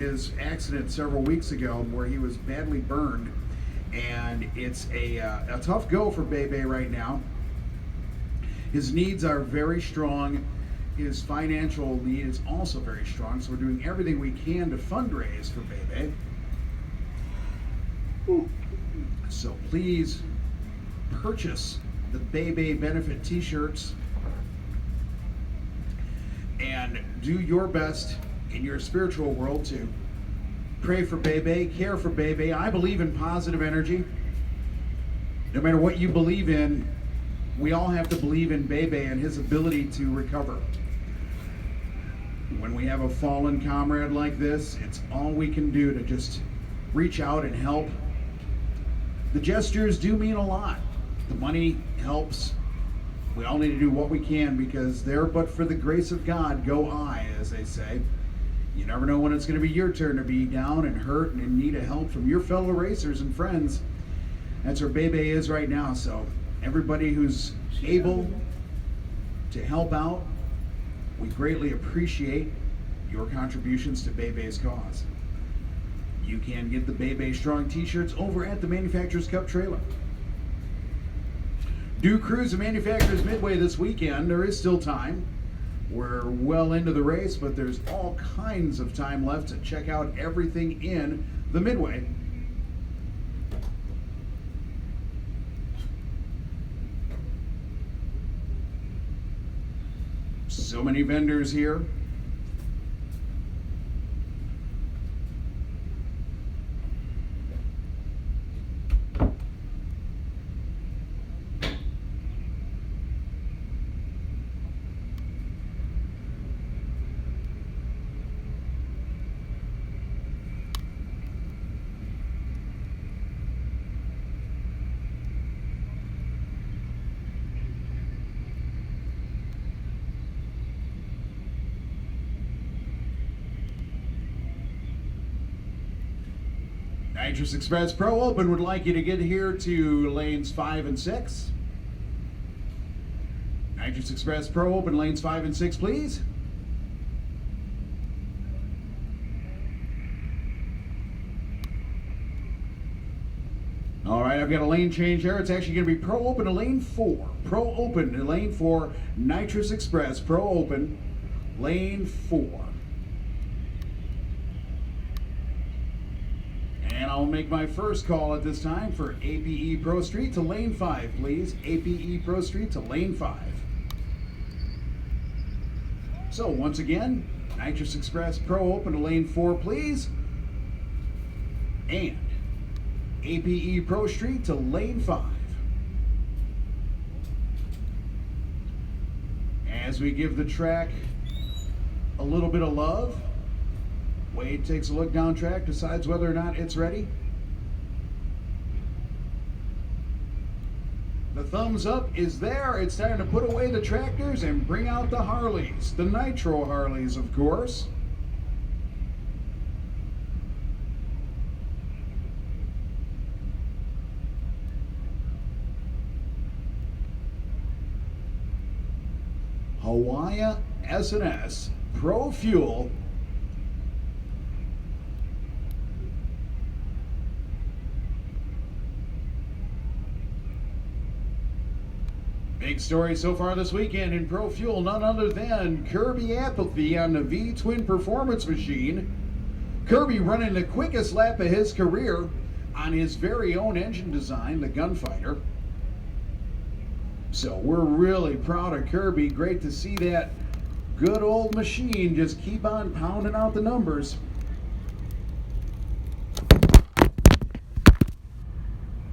his accident several weeks ago where he was badly burned, and it's a tough go for Bebe right now. His needs are very strong. His financial need is also very strong, so we're doing everything we can to fundraise for Bebe. So please purchase the Bebe benefit t-shirts and do your best in your spiritual world to pray for Bebe, care for Bebe. I believe in positive energy. No matter what you believe in, we all have to believe in Bebe and his ability to recover. When we have a fallen comrade like this, it's all we can do to just reach out and help. The gestures do mean a lot. The money helps. We all need to do what we can, because there but for the grace of God go I, as they say. You never know when it's going to be your turn to be down and hurt and in need of help from your fellow racers and friends. That's where Bebe is right now. So everybody who's able to help out, we greatly appreciate your contributions to Bebe's cause. You can get the Bebe Strong t-shirts over at the Manufacturers Cup trailer. Do cruise the Manufacturers Midway this weekend. There is still time. We're well into the race, but there's all kinds of time left to check out everything in the Midway. So many vendors here. Nitrous Express Pro Open would like you to get here to lanes 5 and 6. Nitrous Express Pro Open, lanes 5 and 6, please. All right, I've got a lane change there. It's actually going to be Pro Open to lane 4. Pro Open to lane 4. Nitrous Express Pro Open, lane 4. And I'll make my first call at this time for APE Pro Street to lane 5, please. APE Pro Street to lane 5. So once again, Nitrous Express Pro Open to lane 4, please. And APE Pro Street to lane 5. As we give the track a little bit of love, Wade takes a look down track, decides whether or not it's ready. The thumbs up is there. It's time to put away the tractors and bring out the Harleys. The Nitro Harleys, of course. Hawaii S&S Pro Fuel. Big story so far this weekend in Pro Fuel, none other than Kirby Appleby on the V-Twin Performance Machine. Kirby running the quickest lap of his career on his very own engine design, the Gunfighter. So we're really proud of Kirby. Great to see that good old machine just keep on pounding out the numbers.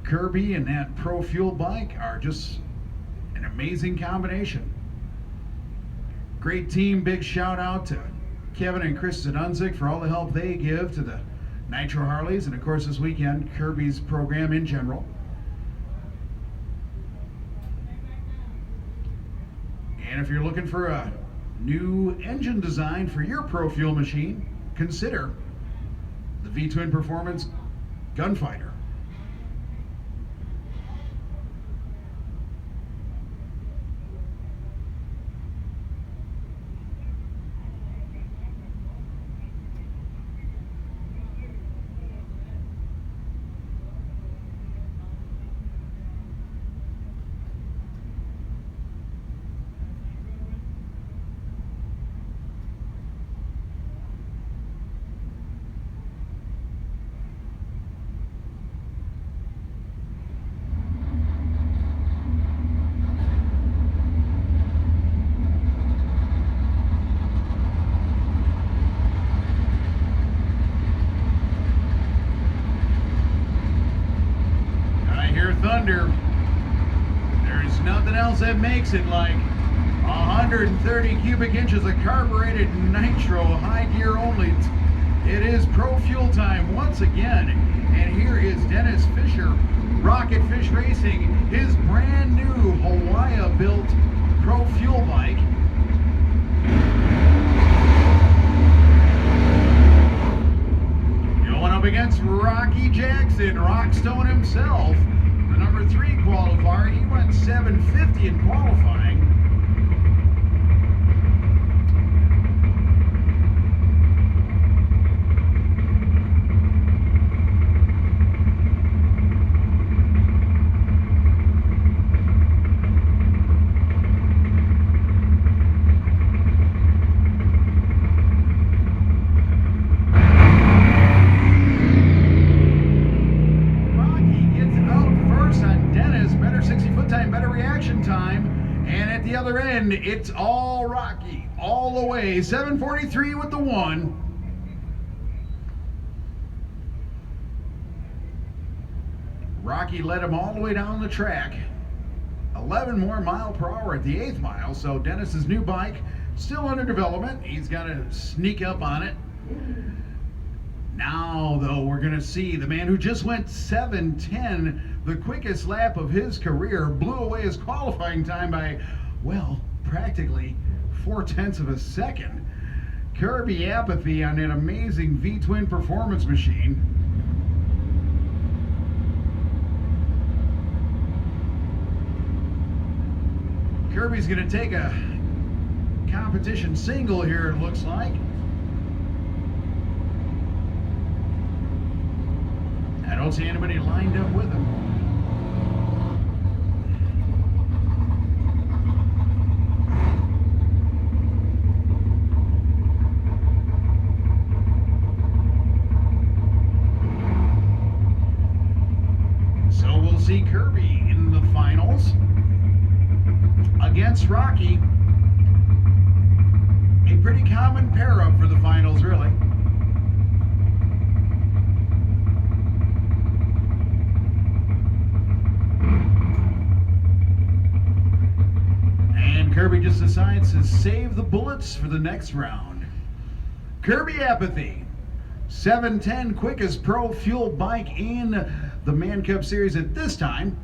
Kirby and that Pro Fuel bike are just an amazing combination. Great team. Big shout out to Kevin and Chris Zedunzik for all the help they give to the Nitro Harleys, and of course this weekend Kirby's program in general. And if you're looking for a new engine design for your Pro Fuel machine, consider the V-Twin Performance Gunfighter. Thunder. There's nothing else that makes it like 130 cubic inches of carbureted nitro, high gear only. It is Pro Fuel time once again. And here is Dennis Fisher, Rocket Fish Racing, his brand new Hawaii built Pro Fuel bike. Going up against Rocky Jackson, Rockstone himself, the number 3 qualifier. He went 750 in qualifying. The other end, it's all Rocky, all the way. 743 with the 1. Rocky led him all the way down the track. 11 more mile per hour at the 8th mile. So Dennis's new bike still under development. He's got to sneak up on it. Now, though, we're going to see the man who just went 7:10, the quickest lap of his career, blew away his qualifying time by, well, practically 0.4 of a second. Kirby Apathy on an amazing V-twin performance machine. Kirby's going to take a competition single here, it looks like. I don't see anybody lined up with him. See Kirby in the finals against Rocky. A pretty common pair-up for the finals, really. And Kirby just decides to save the bullets for the next round. Kirby Apathy, 7:10 quickest Pro Fuel bike in the Man Cup Series at this time.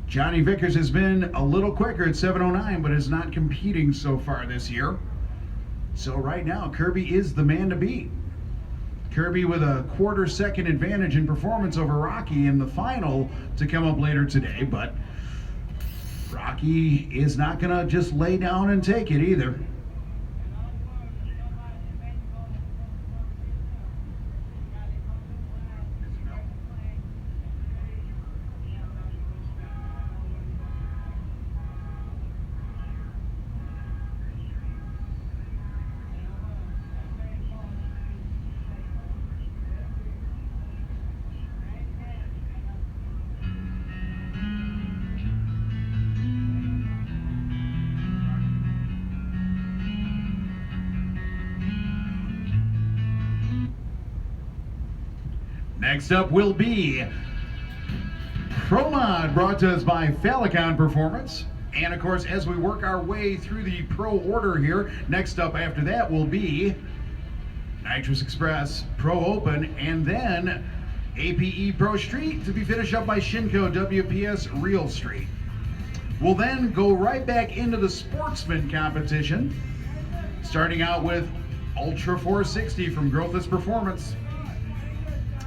Johnny Vickers has been a little quicker at 7:09, but is not competing so far this year. So right now, Kirby is the man to beat. Kirby with a 1/4 second advantage in performance over Rocky in the final to come up later today, but Rocky is not gonna just lay down and take it either. Next up will be Pro Mod, brought to us by Falicon Performance. And of course, as we work our way through the pro order here, next up after that will be Nitrous Express Pro Open, and then APE Pro Street to be finished up by Shinko WPS Real Street. We'll then go right back into the Sportsman competition, starting out with Ultra 460 from Growthis Performance,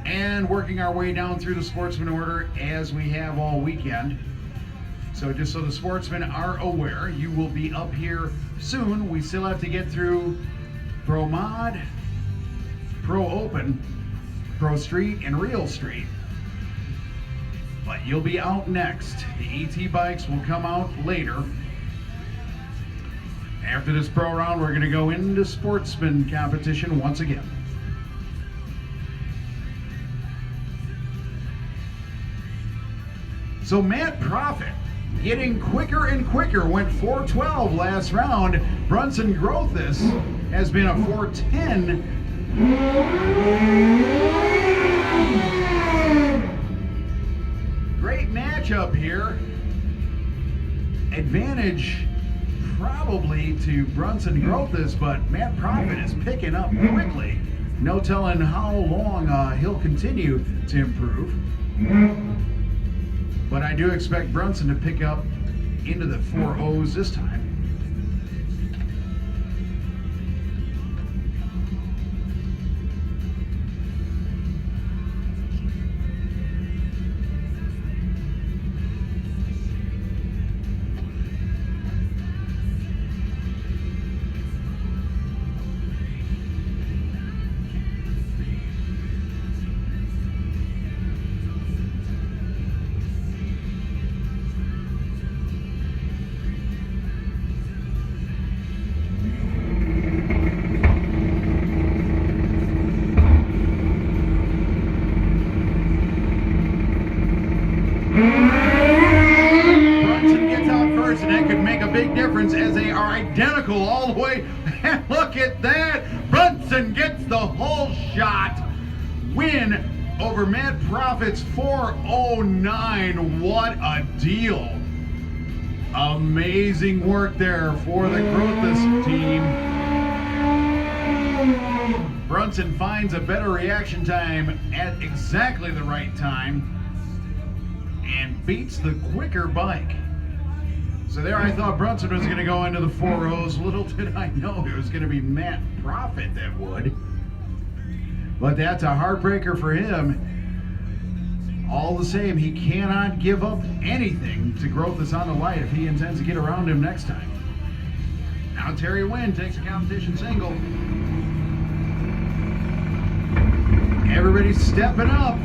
and working our way down through the Sportsman order as we have all weekend. So just so the sportsmen are aware, you will be up here soon. We still have to get through Pro Mod, Pro Open, Pro Street, and Real Street. But you'll be out next. The ET bikes will come out later. After this pro round, we're going to go into Sportsman competition once again. So Matt Profit getting quicker and quicker, went 4:12 last round. Brunson Growthis has been a 4:10. here. Advantage probably to Brunson Grothis, but Matt Profit is picking up quickly. No telling how long he'll continue to improve. But I do expect Brunson to pick up into the 4.0s this time. Brunson gets out first, and that could make a big difference as they are identical all the way. And look at that! Brunson gets the whole shot. Win over Matt Profit's 4.09. What a deal! Amazing work there for the Grothis team. Brunson finds a better reaction time at exactly the right time and beats the quicker bike. So there I thought Brunson was going to go into the 4.0s. Little did I know it was going to be Matt Profit that would. But that's a heartbreaker for him. All the same, he cannot give up anything to Grothis on the light if he intends to get around him next time. Now Terry Wynn takes a competition single. Everybody's stepping up.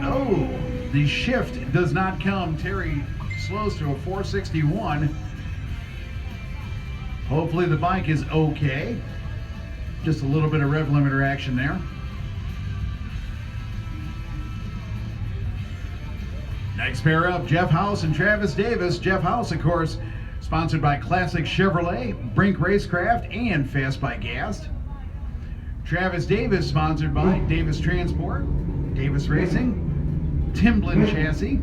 Oh, the shift does not come. Terry slows to a 461. Hopefully the bike is okay. Just a little bit of rev limiter action there. Next pair up, Jeff House and Travis Davis. Jeff House, of course, sponsored by Classic Chevrolet, Brink Racecraft, and Fast by Gas. Travis Davis, sponsored by Davis Transport, Davis Racing, Timblin Chassis.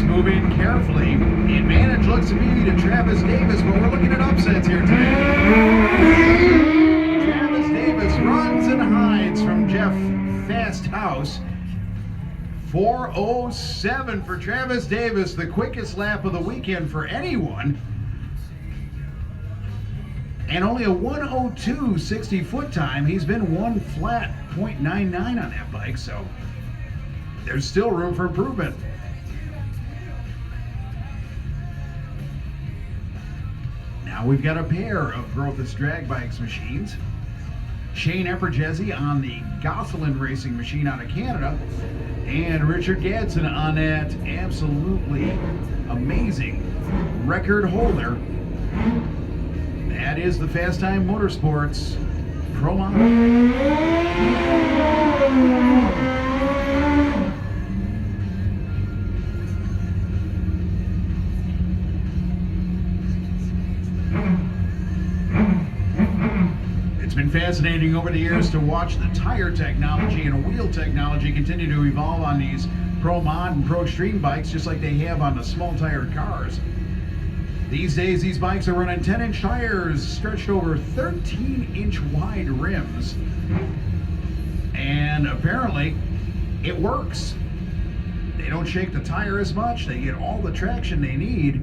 Moving carefully. The advantage looks to be to Travis Davis, but we're looking at upsets here today. Travis Davis runs and hides from Jeff Fast House. 4.07 for Travis Davis, the quickest lap of the weekend for anyone. And only a 1:02 60-foot time. He's been one flat 0.99 on that bike, so there's still room for improvement. Now we've got a pair of Grothis drag bikes machines. Shane Eperjesi on the Gosselin Racing machine out of Canada, and Richard Gadsden on that absolutely amazing record holder. That is the Fast Time Motorsports Pro Model. It's been fascinating over the years to watch the tire technology and wheel technology continue to evolve on these Pro Mod and Pro Extreme bikes, just like they have on the small tired cars. These days, these bikes are running 10-inch tires stretched over 13-inch wide rims. And apparently, it works. They don't shake the tire as much. They get all the traction they need.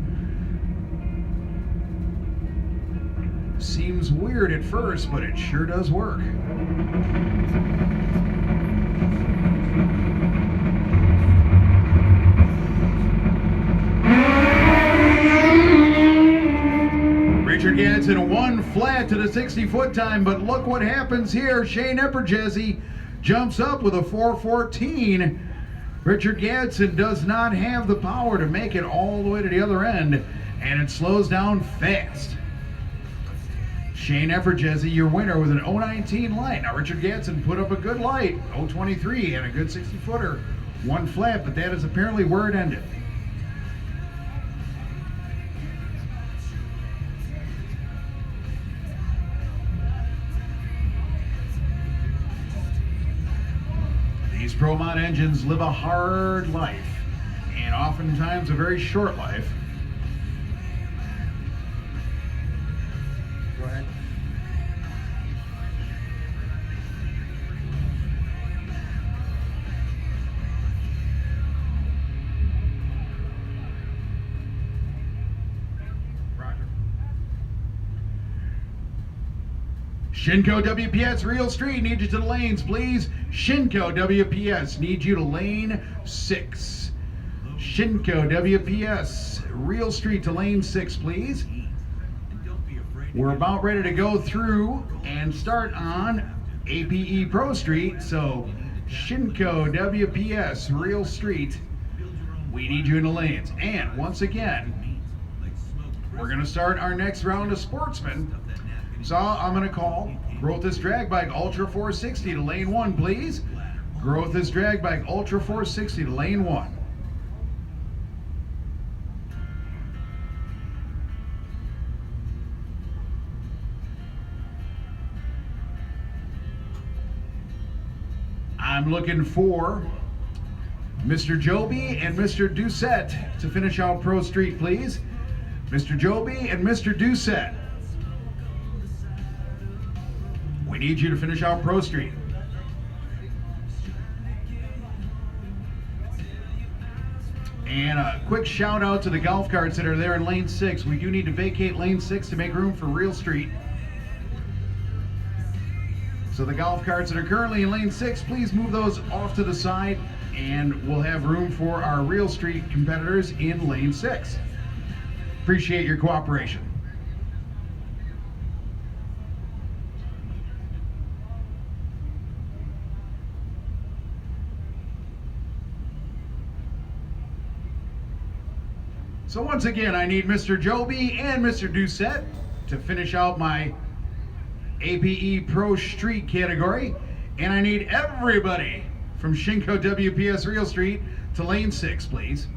Seems weird at first, but it sure does work. Richard Gadsden one flat to the 60-foot time, but look what happens here. Shane Epperjesi jumps up with a 4:14. Richard Gadsden does not have the power to make it all the way to the other end, and it slows down fast. Shane Epperjesi, your winner, with an 0:19 light. Now Richard Gadsden put up a good light, 0:23, and a good 60-footer, one flat, but that is apparently where it ended. These Pro Mod engines live a hard life, and oftentimes a very short life. Go ahead. Roger. Shinko WPS Real Street, need you to the lanes, please. Shinko WPS, need you to lane 6. Shinko WPS Real Street to lane 6, please. We're about ready to go through and start on APE Pro Street, so Shinko WPS Real Street, we need you in the lanes. And once again, we're going to start our next round of sportsmen. So I'm going to call Growth's Drag Bike Ultra 460 to lane 1, please. Growth's Drag Bike Ultra 460 to lane 1. I'm looking for Mr. Joby and Mr. Doucette to finish out Pro Street, please. Mr. Joby and Mr. Doucette, we need you to finish out Pro Street. And a quick shout out to the golf carts that are there in lane 6. We do need to vacate lane 6 to make room for Real Street. So the golf carts that are currently in lane 6, please move those off to the side, and we'll have room for our Real Street competitors in lane 6. Appreciate your cooperation. So once again, I need Mr. Joby and Mr. Doucette to finish out my APE Pro Street category, and I need everybody from Shinko WPS Real Street to lane 6, please.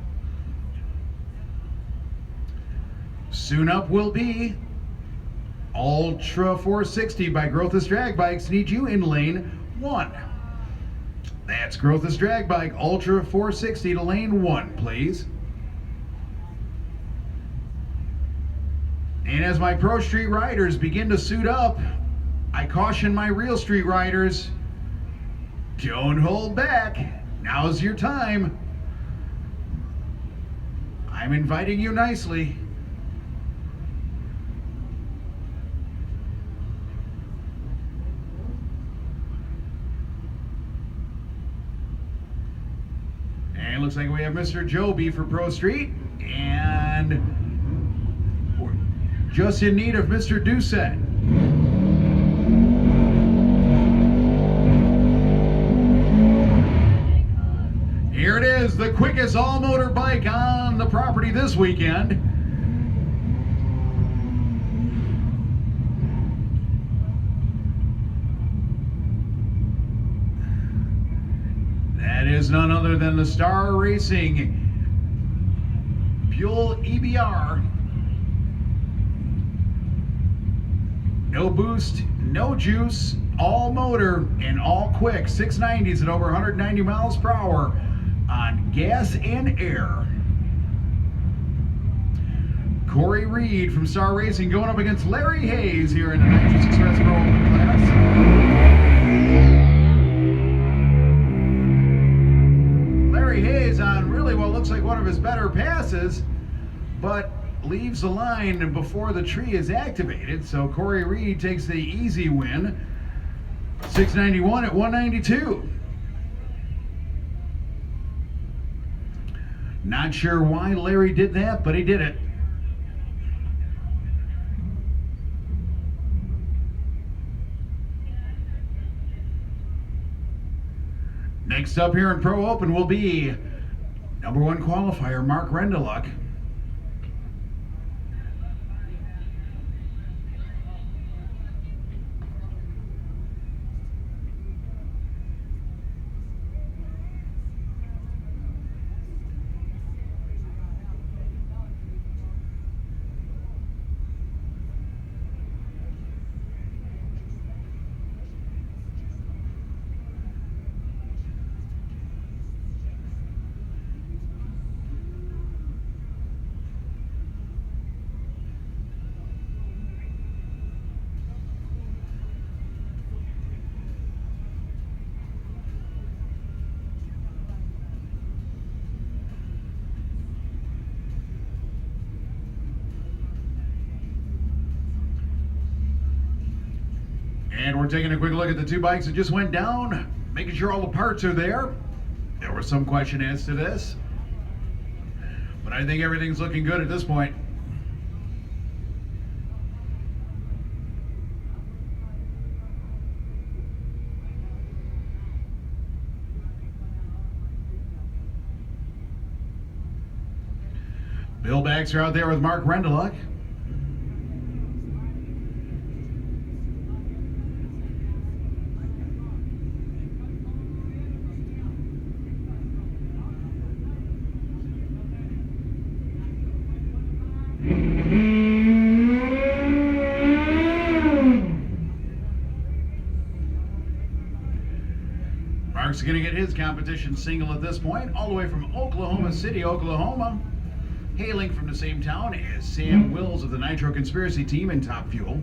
Soon up will be Ultra 460 by Growth's Drag Bikes. Need you in lane 1. That's Growth's Drag Bike Ultra 460 to lane 1, please. And as my Pro Street riders begin to suit up, I caution my Real Street riders, don't hold back. Now's your time. I'm inviting you nicely. And it looks like we have Mr. Joby for Pro Street, and we're just in need of Mr. Doucette. Here it is, the quickest all-motor bike on the property this weekend. That is none other than the Star Racing Buell EBR. No boost, no juice, all motor and all quick. 690s at over 190 miles per hour on gas and air. Corey Reed from Star Racing going up against Larry Hayes here in the Nitrous Express Pro Open class. Larry Hayes on really what looks like one of his better passes, but leaves the line before the tree is activated, so Corey Reed takes the easy win. 691 at 192. Not sure why Larry did that, but he did it. Next up here in Pro Open will be number 1 qualifier, Mark Rendeluck. And we're taking a quick look at the 2 bikes that just went down, making sure all the parts are there. There was some question as to this, but I think everything's looking good at this point. Bill Baxter out there with Mark Rendeluck. Mark's going to get his competition single at this point, all the way from Oklahoma City, Oklahoma. Hailing from the same town as Sam Wills of the Nitro Conspiracy team in Top Fuel.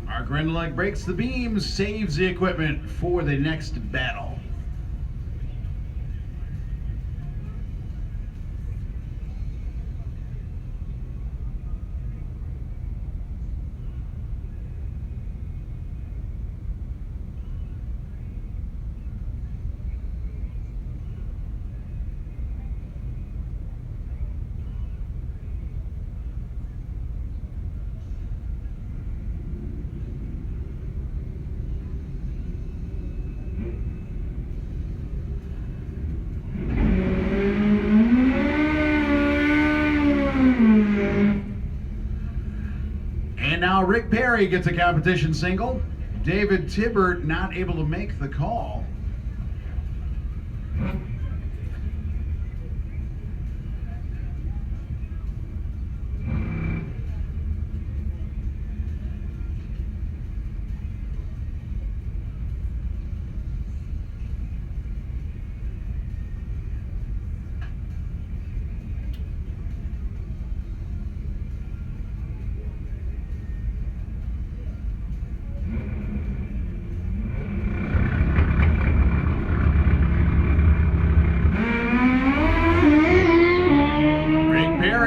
Mark Rendeluck breaks the beams, saves the equipment for the next battle. And now Rick Perry gets a competition single. David Tibbert not able to make the call.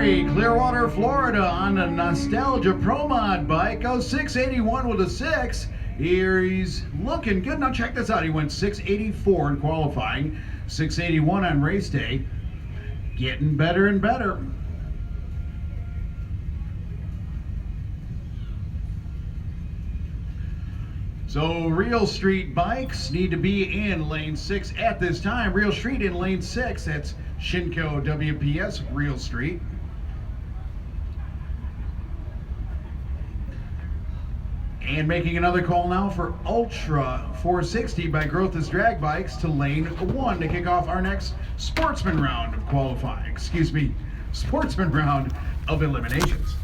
Clearwater, Florida on the Nostalgia Pro Mod bike. Goes 681 with a 6. Here he's looking good. Now check this out. He went 684 in qualifying, 681 on race day. Getting better and better. So Real Street bikes need to be in lane 6 at this time. Real Street in lane 6. That's Shinko WPS Real Street. And making another call now for Ultra 460 by Growth's Drag Bikes to lane 1 to kick off our next sportsman round of qualifying. Sportsman round of eliminations.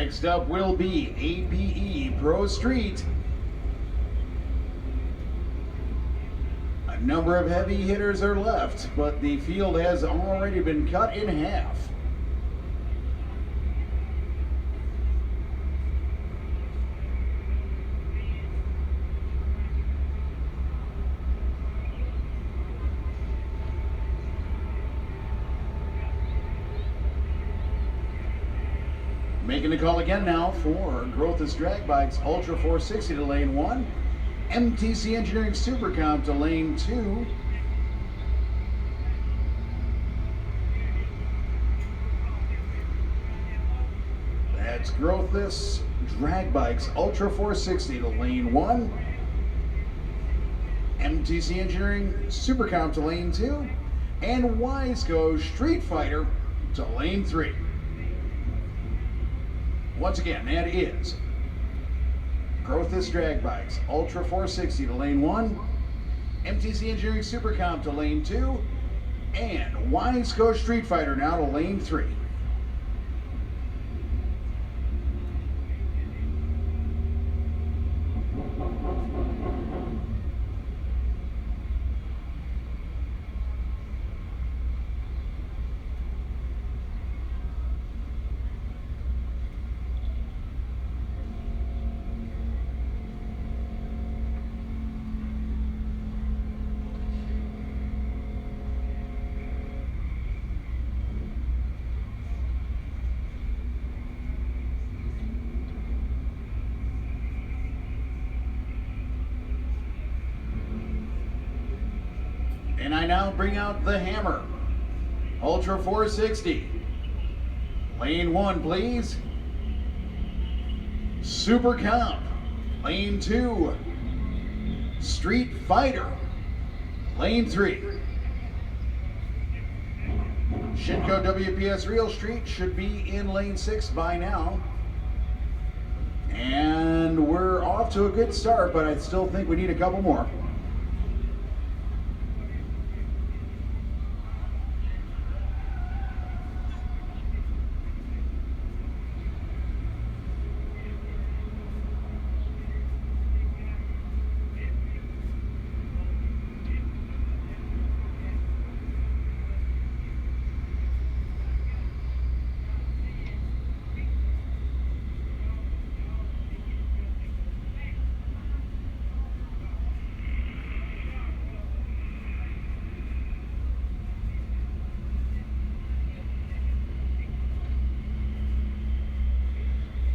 Next up will be APE Pro Street. A number of heavy hitters are left, but the field has already been cut in half. Making the call again now for Growth's Drag Bikes Ultra 460 to lane 1. MTC Engineering Supercomp to lane 2. That's Growth's Drag Bikes Ultra 460 to lane 1. MTC Engineering Supercomp to lane 2. And Wiseco Street Fighter to lane 3. Once again, that is Growth's Drag Bikes Ultra 460 to lane 1, MTC Engineering Supercomp to lane 2, and Wiseco Street Fighter now to lane 3. And I now bring out the hammer. Ultra 460. Lane 1, please. Super Comp. Lane 2. Street Fighter. Lane 3. Shinko WPS Real Street should be in lane 6 by now. And we're off to a good start, but I still think we need a couple more.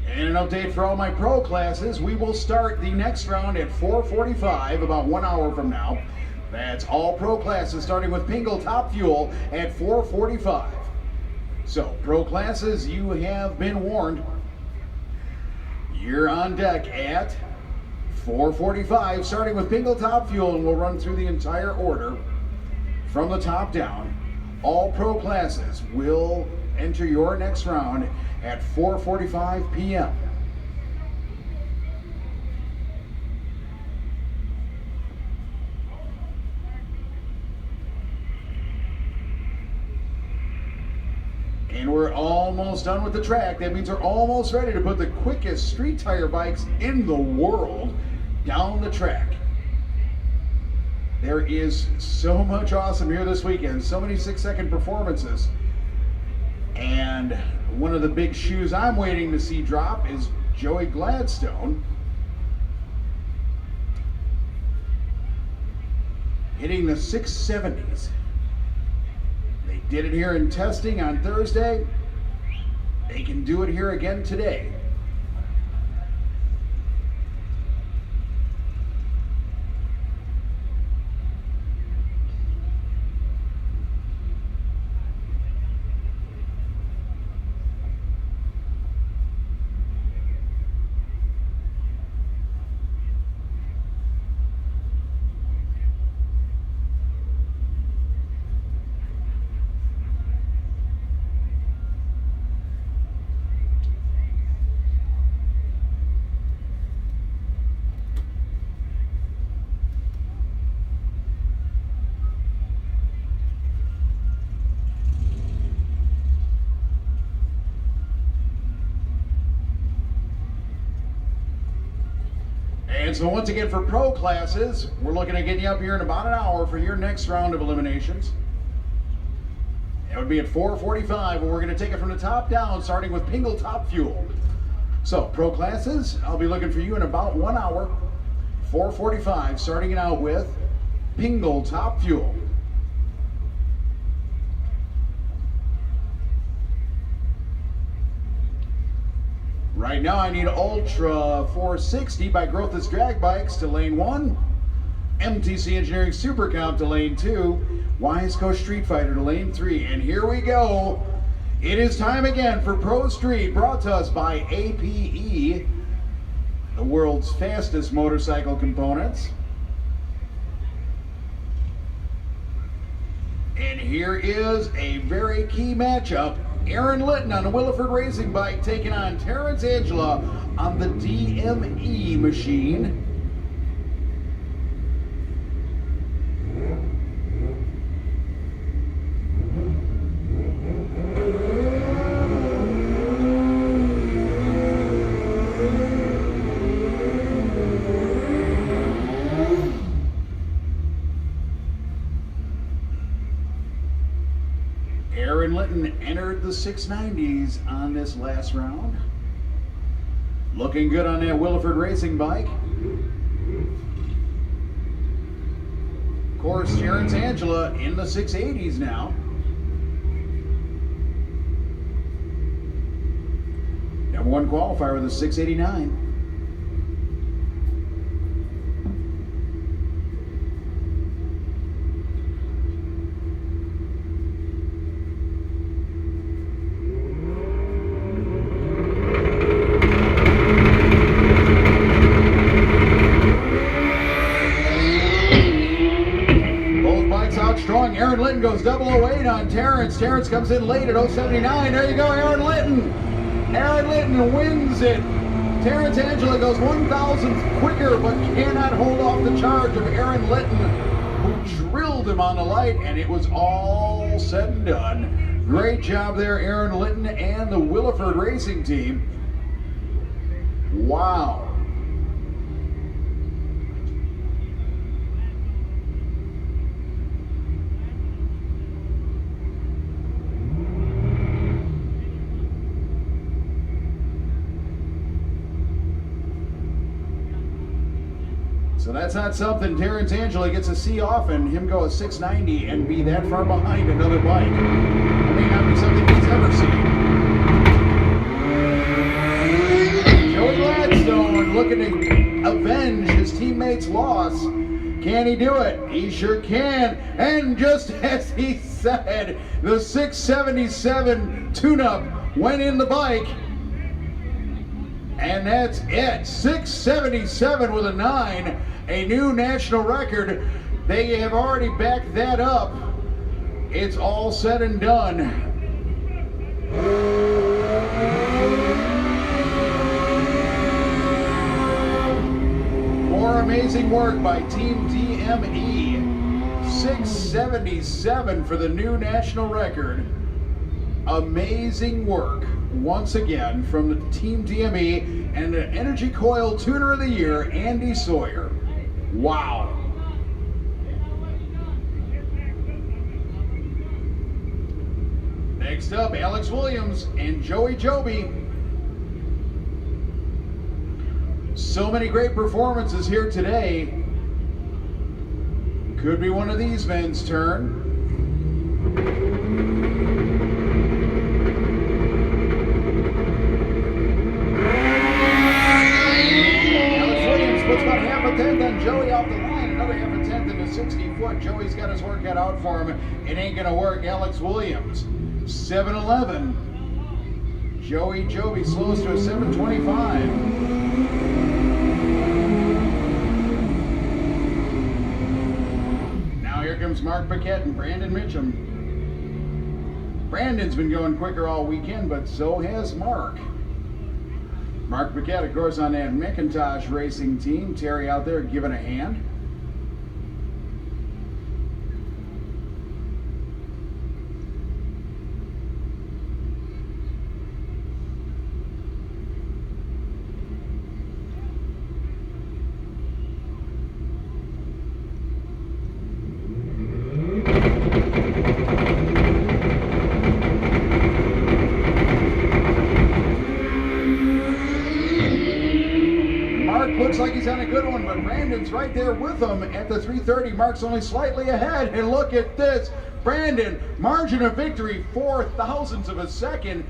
And an update for all my pro classes, we will start the next round at 4:45, about 1 hour from now. That's all pro classes, starting with Pingle Top Fuel at 4:45. So, pro classes, you have been warned. You're on deck at 4:45, starting with Pingle Top Fuel, and we'll run through the entire order from the top down. All pro classes will enter your next round at 4:45 p.m. And we're almost done with the track. That means we're almost ready to put the quickest street tire bikes in the world down the track. There is so much awesome here this weekend, so many 6-second performances. And one of the big shoes I'm waiting to see drop is Joey Gladstone. Hitting the 670s. They did it here in testing on Thursday. They can do it here again today. And so once again for pro classes, we're looking at getting you up here in about an hour for your next round of eliminations. It would be at 4:45, and we're going to take it from the top down, starting with Pingle Top Fuel. So pro classes, I'll be looking for you in about 1 hour, 4:45, starting it out with Pingle Top Fuel. Right now I need Ultra 460 by Growth's Drag Bikes to lane 1, MTC Engineering Super Comp to lane 2, Wiseco Street Fighter to lane 3, and here we go. It is time again for Pro Street, brought to us by APE, the world's fastest motorcycle components. And here is a very key matchup. Aaron Litton on the Williford Racing Bike taking on Terrence Angela on the DME machine. Aaron Litton entered the 690s on this last round. Looking good on that Williford Racing Bike. Of course, Terrence Angela in the 680s now. Number 1 qualifier with a 689. Strong. Aaron Litton goes 008 on Terrence. Terrence comes in late at 079. There you go, Aaron Litton. Aaron Litton wins it. Terrence Angela goes 1,000th quicker, but cannot hold off the charge of Aaron Litton, who drilled him on the light, and it was all said and done. Great job there, Aaron Litton and the Williford Racing team. Wow. So that's not something Terrence Angela gets to see often, him go a 690 and be that far behind another bike. That may not be something he's ever seen. Joey Gladstone looking to avenge his teammate's loss. Can he do it? He sure can. And just as he said, the 677 tune-up went in the bike. And that's it. 677 with a 9, a new national record. They have already backed that up. It's all said and done. More amazing work by Team DME. 677 for the new national record. Amazing work once again from the Team DME and the Energy Coil Tuner of the Year, Andy Sawyer. Wow. Next up, Alex Williams and Joey Joby. So many great performances here today. Could be one of these men's turn. Puts about half a tenth on Joey off the line, another half a tenth in the 60-foot. Joey's got his work cut out for him. It ain't gonna work. Alex Williams, 7:11. Joey Joby slows to a 7:25. Now here comes Mark Paquette and Brandon Mitchum. Brandon's been going quicker all weekend, but so has Mark. Mark Paquette, of course, on that McIntosh racing team. Terry out there giving a hand. Mark looks like he's on a good one, but Brandon's right there with him at the 330. Mark's only slightly ahead, and look at this. Brandon, margin of victory, 0.04 of a second.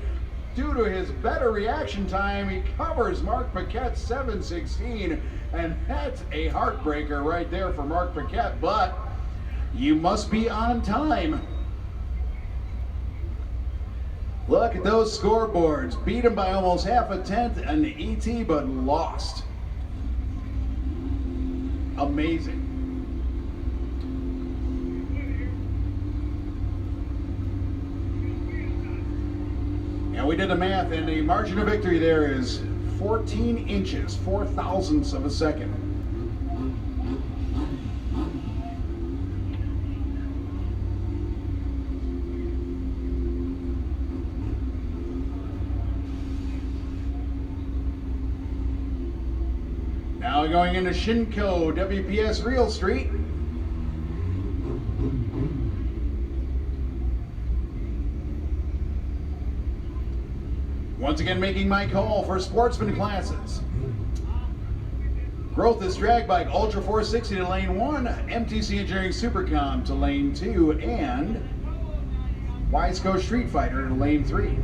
Due to his better reaction time, he covers Mark Paquette's 7:16, and that's a heartbreaker right there for Mark Paquette, but you must be on time. Look at those scoreboards. Beat him by almost half a tenth an ET, but lost. Amazing. And we did the math, and the margin of victory there is 14 inches, 0.04 of a second. Now going into Shinko WPS Real Street. Once again making my call for sportsman classes. Growth is drag bike Ultra 460 to lane 1, MTC Engineering Supercom to lane 2, and Wiseco Street Fighter to lane 3.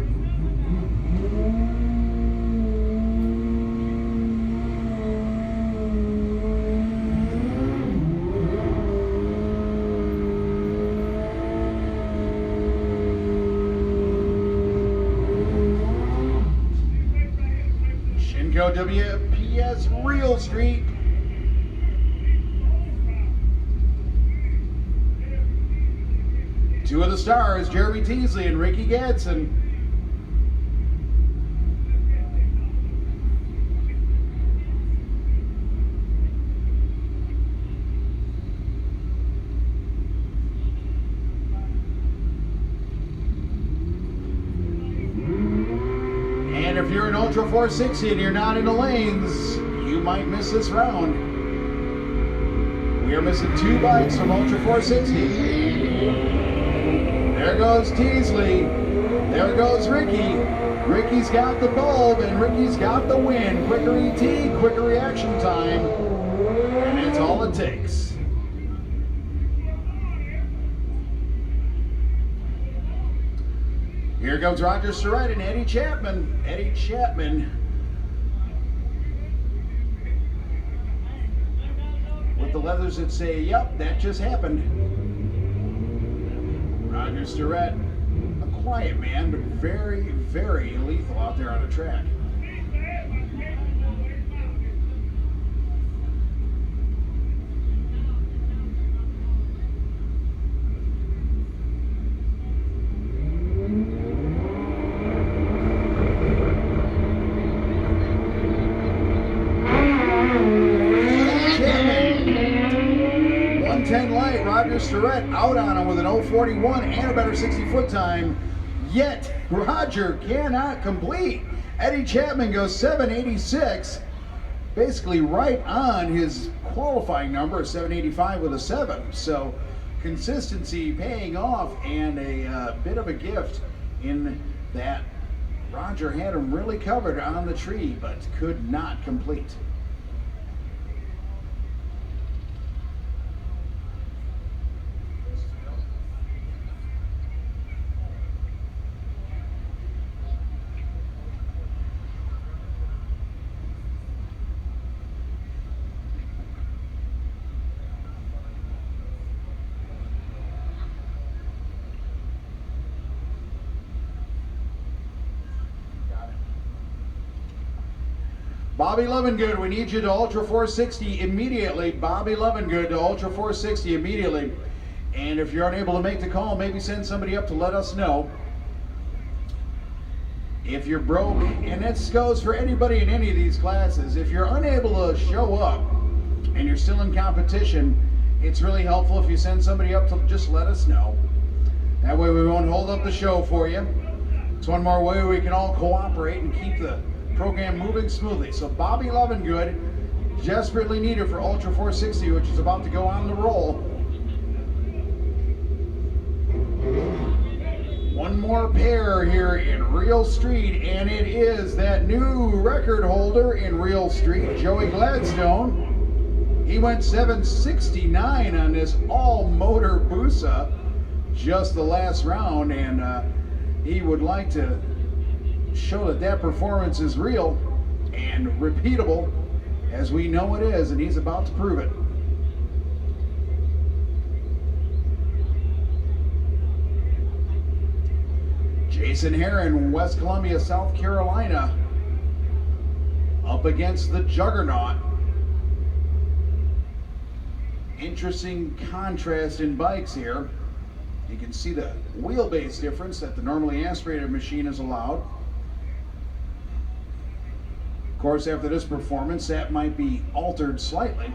WPS Real Street. Two of the stars, Jeremy Teasley and Ricky Gadsden. And if you're an Ultra 460 and you're not in the lanes, you might miss this round. We are missing 2 bikes from Ultra 460. There goes Teasley. There goes Ricky. Ricky's got the bulb and Ricky's got the win. Quicker ET, quicker reaction time, and it's all it takes. Here comes Roger Steert and Eddie Chapman. Eddie Chapman with the leathers that say, yep, that just happened. Roger Steert, a quiet man, but very, very lethal out there on the track. Roger Steert out on him with an 041 and a better 60-foot time, yet Roger cannot complete. Eddie Chapman goes 786, basically right on his qualifying number of 785 with a 7. So consistency paying off, and a bit of a gift in that Roger had him really covered on the tree, but could not complete. Bobby Lovingood, we need you to Ultra 460 immediately. Bobby Lovingood to Ultra 460 immediately. And if you're unable to make the call, maybe send somebody up to let us know. If you're broke, and this goes for anybody in any of these classes, if you're unable to show up and you're still in competition, it's really helpful if you send somebody up to just let us know. That way we won't hold up the show for you. It's one more way we can all cooperate and keep the program moving smoothly. So Bobby Lovingood, desperately needed for Ultra 460, which is about to go on the roll. One more pair here in Real Street, and it is that new record holder in Real Street, Joey Gladstone. He went 769 on this all-motor Busa just the last round, and he would like to show that that performance is real and repeatable, as we know it is, and he's about to prove it. Jason Heron, West Columbia, South Carolina, up against the Juggernaut. Interesting contrast in bikes here. You can see the wheelbase difference that the normally aspirated machine is allowed. Of course, after this performance, that might be altered slightly.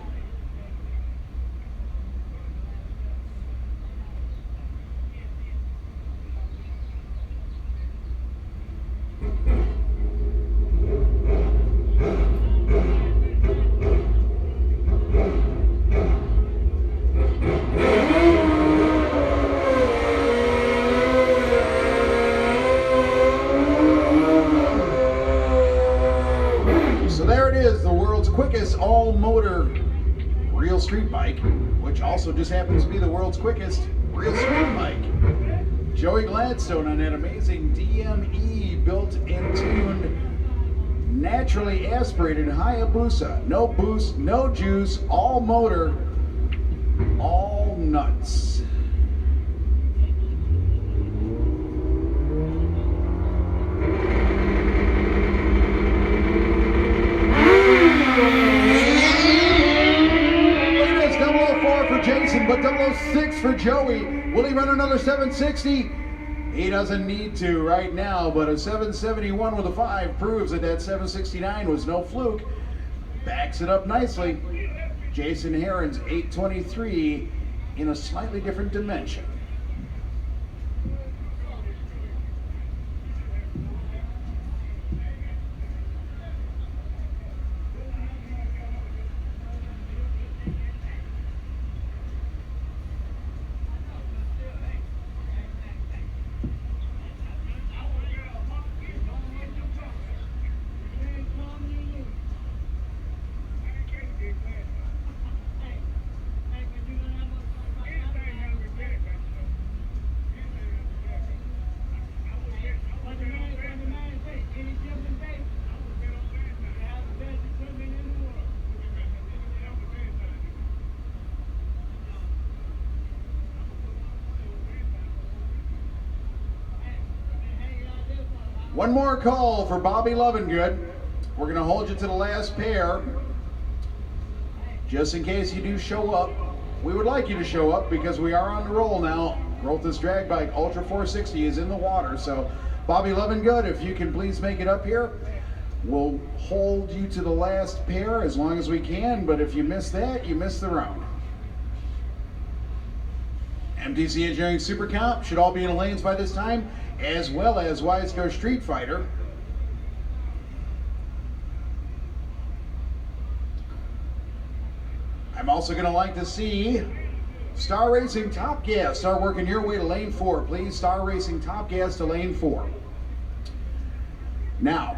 Quickest all-motor real street bike, which also just happens to be the world's quickest real street bike. Joey Gladstone on that amazing DME built and tuned, naturally aspirated Hayabusa. No boost, no juice, all motor, all nuts. Jason, but 006 for Joey. Will he run another 760? He doesn't need to right now, but a 771 with a 5 proves that that 769 was no fluke. Backs it up nicely. Jason Heron's 823 in a slightly different dimension. One more call for Bobby Lovingood. We're going to hold you to the last pair. Just in case you do show up, we would like you to show up because we are on the roll now. Growth's drag bike Ultra 460 is in the water. So Bobby Lovingood, if you can please make it up here. We'll hold you to the last pair as long as we can, but if you miss that, you miss the round. MTC Engineering Super Comp should all be in the lanes by this time, as well as Wiseco Street Fighter. I'm also going to like to see Star Racing Top Gas start working your way to lane 4, please. Star Racing Top Gas to lane 4. Now,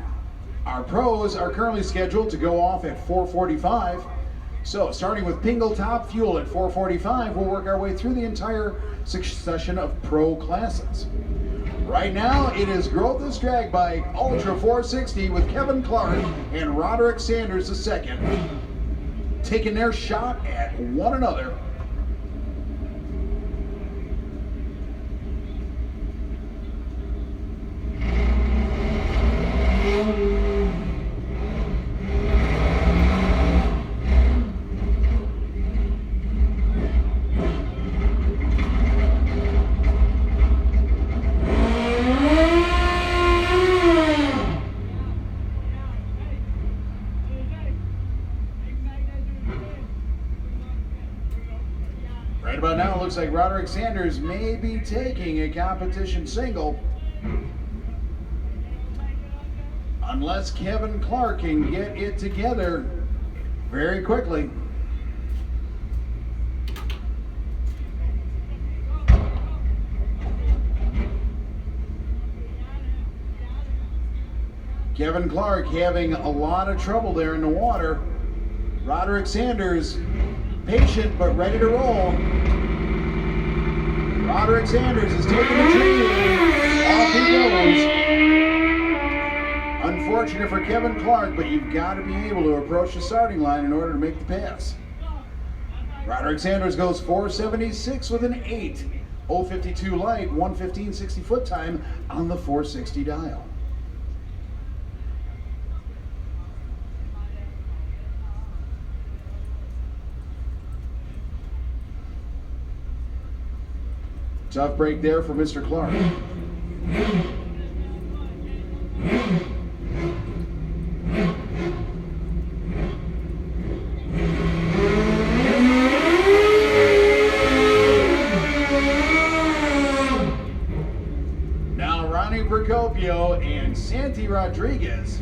our pros are currently scheduled to go off at 4:45. So, starting with Pingle Top Fuel at 4:45, we'll work our way through the entire succession of pro classes. Right now, it is Growth's drag bike Ultra 460 with Kevin Clark and Roderick Sanders II taking their shot at one another. Right about now, it looks like Roderick Sanders may be taking a competition single, unless Kevin Clark can get it together very quickly. Kevin Clark having a lot of trouble there in the water. Roderick Sanders, patient but ready to roll. Roderick Sanders is taking the tree lead. Off he goes. Unfortunate for Kevin Clark, but you've got to be able to approach the starting line in order to make the pass. Roderick Sanders goes 476 with an 8.052 light, 1:15.60 foot time on the 460 dial. Tough break there for Mr. Clark. Now Ronnie Procopio and Santi Rodriguez.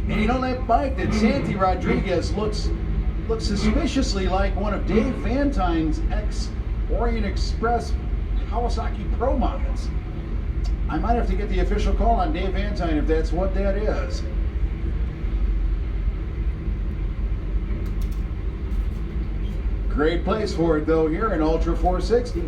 And you know, that bike that Santi Rodriguez looks suspiciously like one of Dave Van Tine's Orient Express Kawasaki Pro models. I might have to get the official call on Dave Van Tine if that's what that is. Great place for it though here in Ultra 460.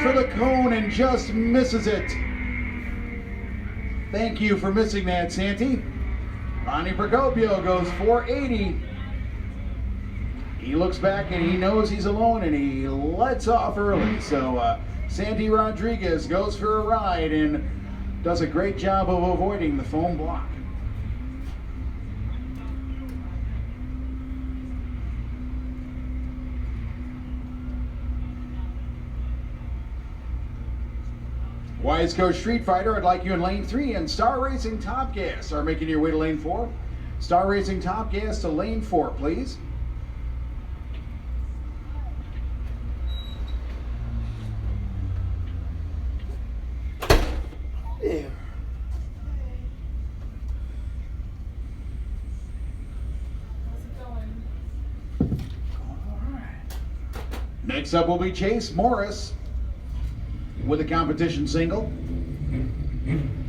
For the cone and just misses it. Thank you for missing that, Santi. Ronnie Procopio goes 480. He looks back and he knows he's alone and he lets off early. So Santi Rodriguez goes for a ride and does a great job of avoiding the foam block. Wise Coast Street Fighter, I'd like you in lane 3, and Star Racing Top Gas are making your way to lane 4. Star Racing Top Gas to lane 4, please. There. How's it going? All right. Next up will be Chase Morris with a competition single.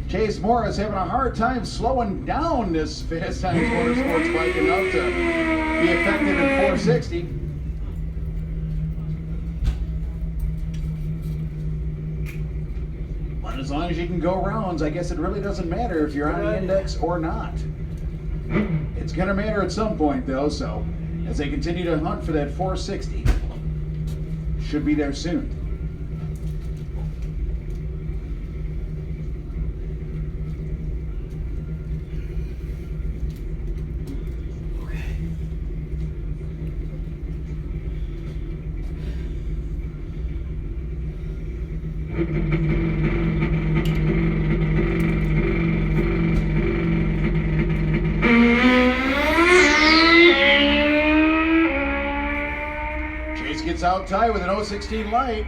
Chase Morris having a hard time slowing down this Fast Times Motorsports bike enough to be effective in 460. But as long as you can go rounds, I guess it really doesn't matter if you're on the index or not. It's going to matter at some point though, so as they continue to hunt for that 460, should be there soon. Chase gets out tight with an 016 light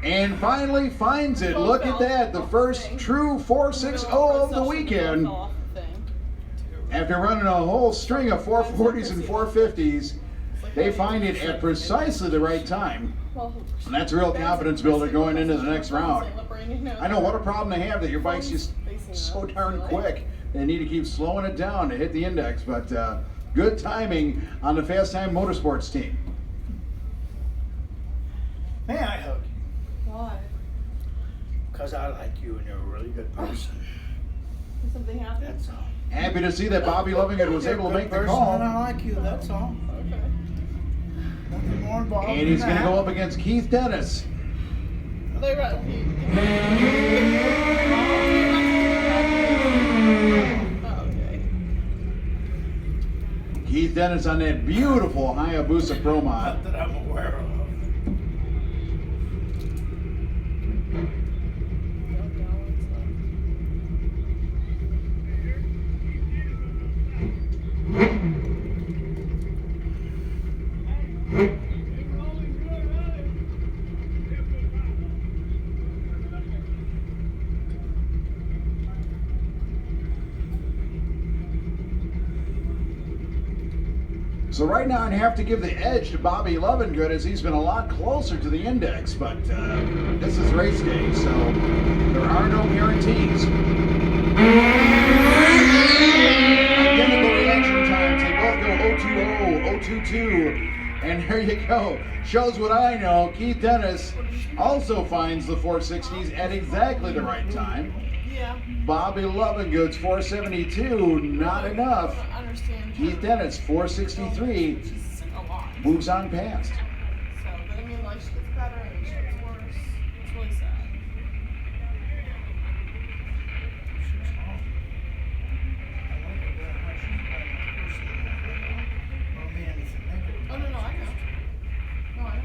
and finally finds it. Look at that, the first true 460 of the weekend. After running a whole string of 440s and 450s, they find it at precisely the right time. And that's a real confidence builder going into the next round. I know what a problem they have that your bike's just so darn quick. They need to keep slowing it down to hit the index, but good timing on the Fast Time Motorsports team. May I hug you? Why? Because I like you and you're a really good person. Did something happen? That's all. Happy to see that Bobby Lovington was able to make the call. And I like you, that's all. Okay. Nothing more involved. And he's going to go up against Keith Dennis. Are they right? Oh, okay. Keith Dennis on that beautiful Hayabusa Pro Mod. Not that I'm aware of. So right now I'd have to give the edge to Bobby Lovingood as he's been a lot closer to the index, but this is race day, so there are no guarantees. Identical reaction times, they both go 020, 022, and there you go. Shows what I know. Keith Dennis also finds the 460s at exactly the right time. Yeah. Bobby Lovingood's 472, not enough. I understand. Keith Dennis, 463, She's a lot. moves on past. So, but I mean, like, she gets better and she gets worse. It's really sad. She's home. I like her very much. She's like a person. Don't mean anything negative. Oh, no, I know. No, I know.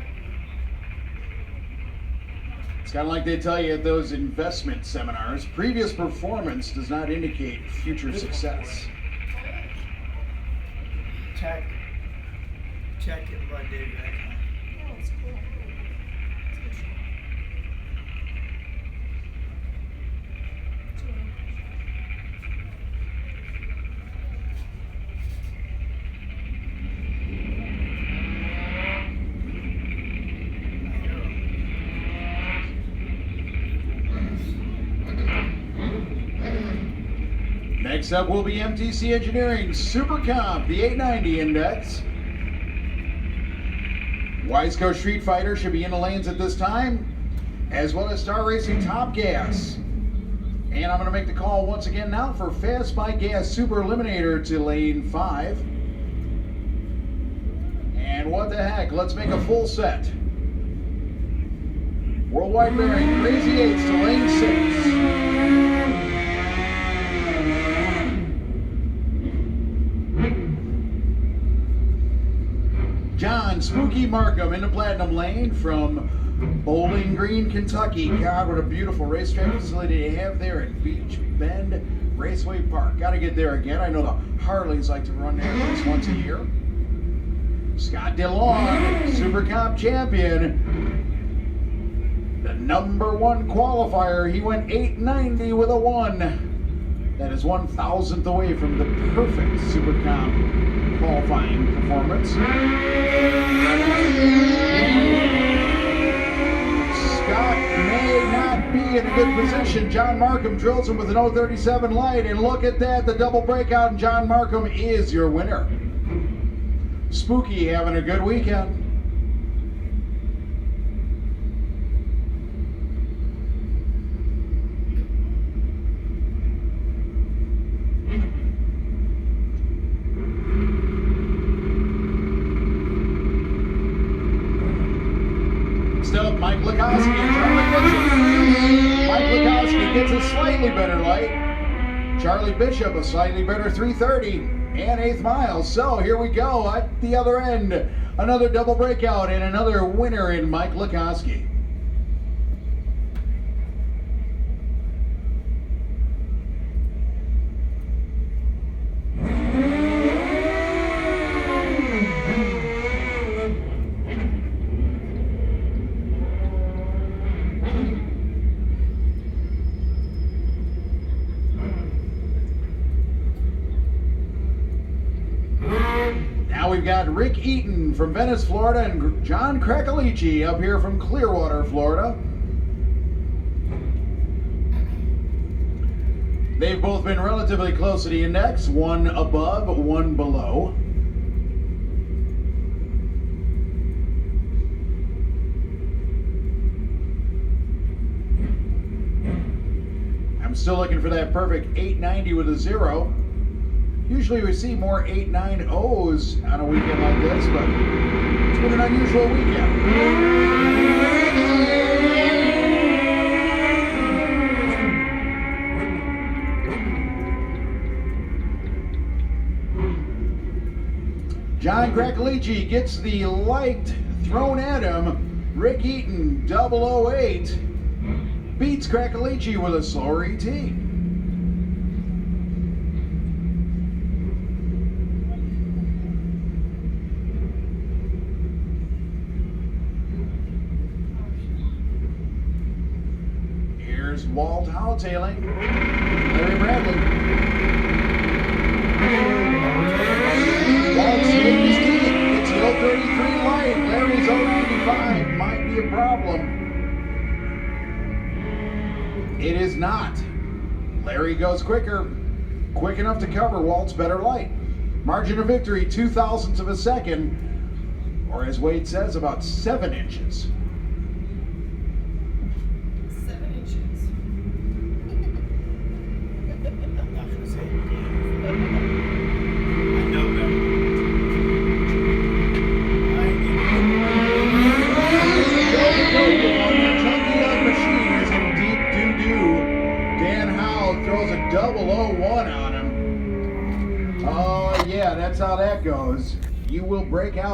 It's kind of like they tell you at those investment seminars, previous performance does not indicate future success. Check it by Dave Beckham. Oh, it's cool. It's a good show. Next up will be MTC Engineering Super Comp, the 890 index. Wiseco Street Fighter should be in the lanes at this time, as well as Star Racing Top Gas. And I'm going to make the call once again now for Fast by Gas Super Eliminator to lane 5. And what the heck, let's make a full set. Worldwide Bearing, Crazy 8s to lane 6. John Spooky Markham in the Platinum Lane from Bowling Green, Kentucky. God, what a beautiful racetrack facility they have there at Beach Bend Raceway Park. Got to get there again. I know the Harleys like to run there at least once a year. Scott DeLong, Super Comp champion. The #1 qualifier. He went 890 with a 1. That is 1,000th away from the perfect Super Comp qualifying performance. Scott may not be in a good position. John Markham drills him with an 037 light, and look at that, the double breakout, and John Markham is your winner. Spooky having a good weekend. Mike Lukowski and Charlie Bishop. Mike Lukowski gets a slightly better light. Charlie Bishop a slightly better 330 and 8th mile. So here we go at the other end. Another double breakout and another winner in Mike Lukowski. Now we've got Rick Eaton from Venice, Florida, and John Krakalici up here from Clearwater, Florida. They've both been relatively close to the index, one above, one below. I'm still looking for that perfect 890 with a 0. Usually we see more 890s on a weekend like this, but it's been an unusual weekend. John Krakalici gets the light thrown at him. Rick Eaton, 008, beats Krakalici with a slower ET. Here's Walt Howtailing, Larry Bradley. Walt's hitting his teeth. 33 light. Larry's 095 might be a problem. It is not. Larry goes quicker. Quick enough to cover Walt's better light. Margin of victory, 0.02 of a second, or as Wade says, about 7 inches. 7 inches. I'm not gonna say it again. I know better. I ain't Chunky Love Machine is in deep doo-doo. Dan Howe throws a 001 on him. Oh yeah, that's how that goes. You will break out.